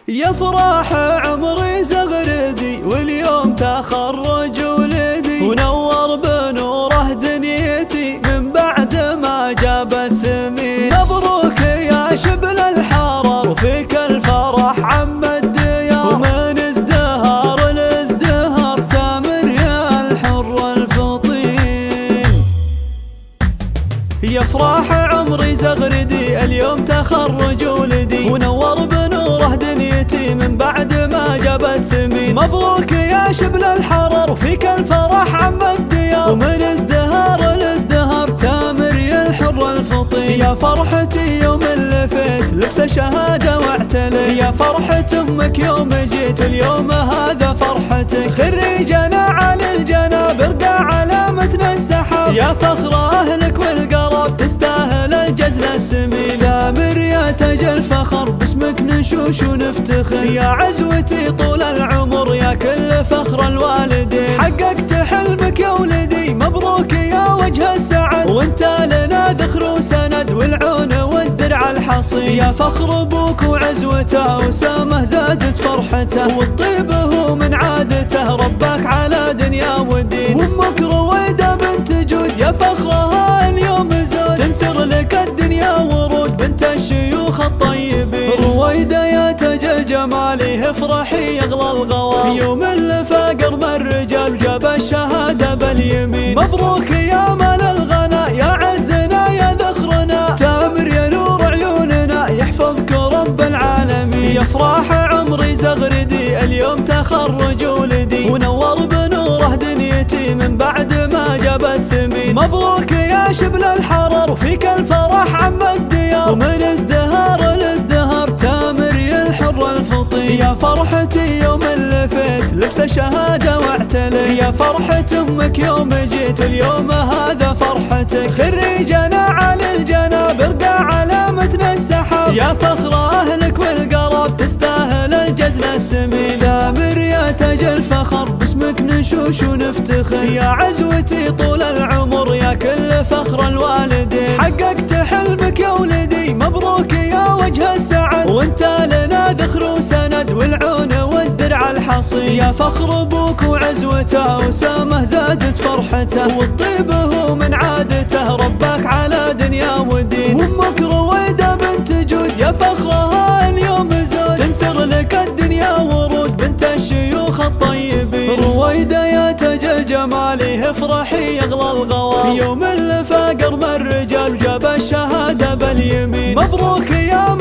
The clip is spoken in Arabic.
يا فرح عمري زغردي واليوم تخرج ولدي، ونور بنوره دنيتي من بعد ما جاب الثمين. مبروك يا شبل الحرر وفيك الفرح عم الديار، ومن ازدهار الازدهار تامر يا الحر الفطين. يا فرح عمري زغردي اليوم تخرج ولدي، ونور بنوره دنيتي من بعد ما جاب الثمين. مبروك يا شبل الحرر وفيك الفرح عم الديار، ومن ازدهار الازدهار تامر يا الحر الفطين. يا فرحتي يوم اللي فيت لبس شهادة واعتلي، يا فرحة امك يوم جيت واليوم هذا فرحتك. خريجنا على الجناب ارقى على متن السحاب، يا فخر اهلك والقراب تستاهل الجزل السمين. تامر يا تاج الفخر باسمك نشوش ونفتخر، يا عزوتي طول العمر يا كل فخر الوالدين. حققت حلمك يا ولدي مبروك يا وجه السعد، وانت لنا ذخر وسند والعون والدرع الحصين. يا فخر ابوك وعزوته وسامه زادت فرحته، والطيب هو من عادته رباك على دنيا ودين. وامك رويده بنت جود يا فخرها اليوم زود، تنثر لك الدنيا ورود بنت الشيوخ الطيبين. رويده يا تاج الجمال افرحي يغلى الغوام، يوم اللي فاقر من الرجال جاب الشهاده باليمين. مبروك يا مال الغنى يا عزنا يا ذخرنا، تامر يا نور عيوننا يحفظك رب العالمين. يا فرح عمري زغردي اليوم تخرج ولدي، ونور بنوره دنيتي من بعد ما جاب الثمين. مبروك يا شبل الحرر وفيك الفرح عم الديار، ومن ازدهار الازدهار تامر يا الحر الفطين. يا فرحتي يوم اللي فيت لبس شهادة واعتلي، يا فرحة امك يوم جيت واليوم هذا فرحتك. خريجنا على الجناب ارقى على متن السحاب، يا فخر اهلك والقراب تستاهل الجزل السمين. تامر يا تاج الفخر باسمك نشوش ونفتخر، يا عزوتي طول العمر يا كل فخر الوالدين. حققت حلمك يا ولدي مبروك يا وجه السعد، وانت لنا ذخر وسند والعون والدرع الحصين. يا فخر ابوك وعزوته وسامه زادت فرحته، والطيب هو من عادته رباك على دنيا ودين. وامك رويده بنت جود يا فخرها اليوم زود، تنثر لك الدنيا ورود بنت الشيوخ الطيبين. رويده يا تاج الجمال افرحي يغلى الغوام، يوم اللي فاقر من الرجال جاب الشهاده باليمين. مبروك يا